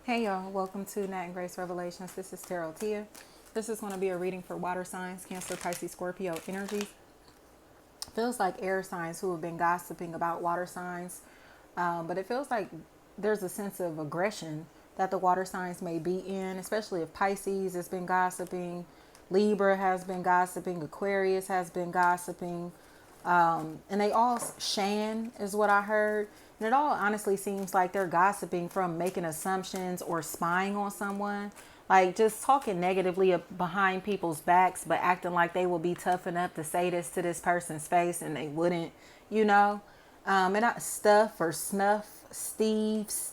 Hey y'all, welcome to Nat and Grace Revelations. This is Tarot Tia. This is going to be a reading for water signs, Cancer, Pisces, Scorpio energy. Feels like air signs who have been gossiping about water signs, but it feels like there's a sense of aggression that the water signs may be in, especially if Pisces has been gossiping, Libra has been gossiping, Aquarius has been gossiping, and they all shan is what I heard. And it all honestly seems like they're gossiping from making assumptions or spying on someone, like just talking negatively behind people's backs, but acting like they will be tough enough to say this to this person's face and they wouldn't, you know. And not stuff or snuff, Steves,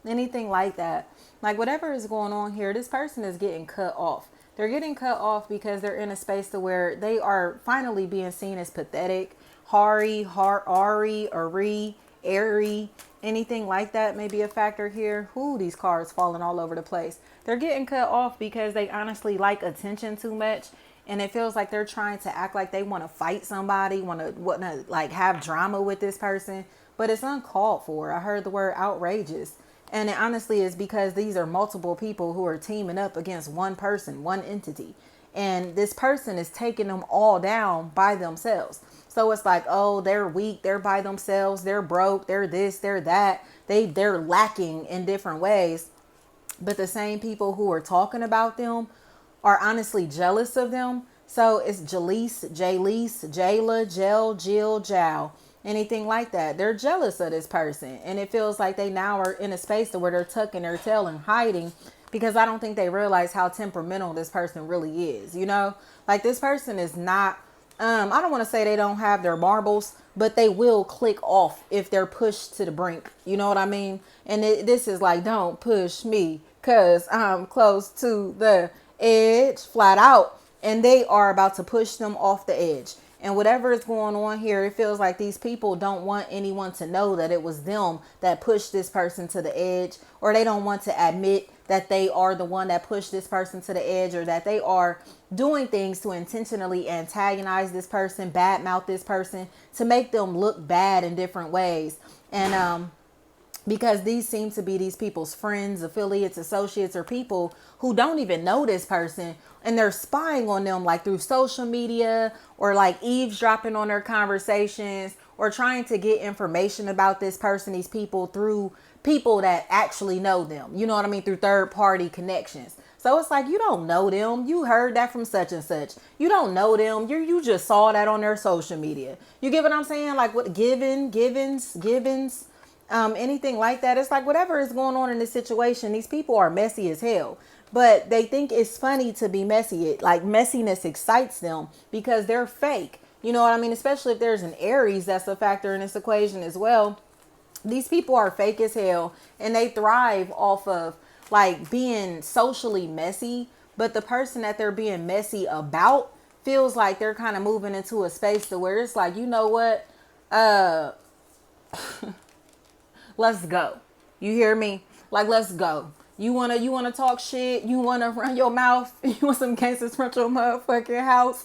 anything like that. Like whatever is going on here, this person is getting cut off. They're getting cut off because they're in a space to where they are finally being seen as pathetic. Ari, airy, anything like that may be a factor here. Ooh, these cards falling all over the place. They're getting cut off because they honestly like attention too much. And it feels like they're trying to act like they want to fight somebody, want to like have drama with this person. But it's uncalled for. I heard the word outrageous. And it honestly is because these are multiple people who are teaming up against one person, one entity. And this person is taking them all down by themselves. So it's like, oh, they're weak. They're by themselves. They're broke. They're this, they're that. They're lacking in different ways. But the same people who are talking about them are honestly jealous of them. So it's Jaleese, Jayla, Jill, Jow, anything like that. They're jealous of this person. And it feels like they now are in a space to where they're tucking their tail and hiding, because I don't think they realize how temperamental this person really is. You know, like this person is not, I don't want to say they don't have their marbles, but they will click off if they're pushed to the brink. You know what I mean? And this is like, don't push me because I'm close to the edge, flat out. And they are about to push them off the edge. And whatever is going on here, it feels like these people don't want anyone to know that it was them that pushed this person to the edge, or they don't want to admit that they are the one that pushed this person to the edge, or that they are doing things to intentionally antagonize this person, badmouth this person, to make them look bad in different ways. And because these seem to be these people's friends, affiliates, associates, or people who don't even know this person, and they're spying on them like through social media, or like eavesdropping on their conversations, or trying to get information about this person, these people, through people that actually know them. You know what I mean? Through third party connections. So it's like, you don't know them. You heard that from such and such. You don't know them. You just saw that on their social media. You get what I'm saying? Like what givens, anything like that. It's like whatever is going on in this situation, these people are messy as hell. But they think it's funny to be messy. Like messiness excites them because they're fake. You know what I mean? Especially if there's an Aries that's a factor in this equation as well. These people are fake as hell, and they thrive off of like being socially messy. But the person that they're being messy about feels like they're kind of moving into a space to where it's like, you know what? Let's go. You hear me? Like, let's go. You wanna talk shit? You wanna run your mouth? You want some gangsters front your motherfucking house?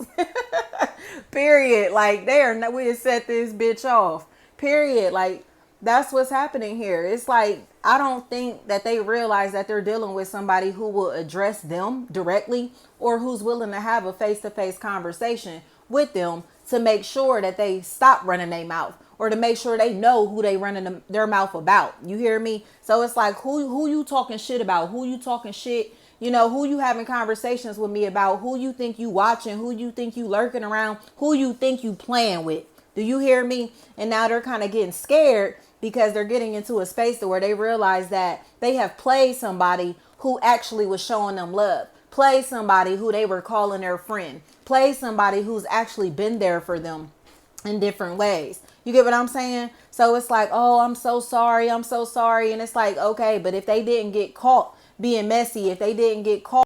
Period. Like, we set this bitch off. Period. Like, that's what's happening here. It's like, I don't think that they realize that they're dealing with somebody who will address them directly, or who's willing to have a face-to-face conversation with them to make sure that they stop running their mouth, or to make sure they know who they running their mouth about. You hear me? So it's like, who you talking shit about? Who you talking shit? You know, who you having conversations with me about? Who you think you watching? Who you think you lurking around? Who you think you playing with? Do you hear me? And now they're kind of getting scared because they're getting into a space where they realize that they have played somebody who actually was showing them love. Play somebody who they were calling their friend. Play somebody who's actually been there for them in different ways. You get what I'm saying? So it's like, oh, I'm so sorry. And it's like, okay, but if they didn't get caught being messy, if they didn't get caught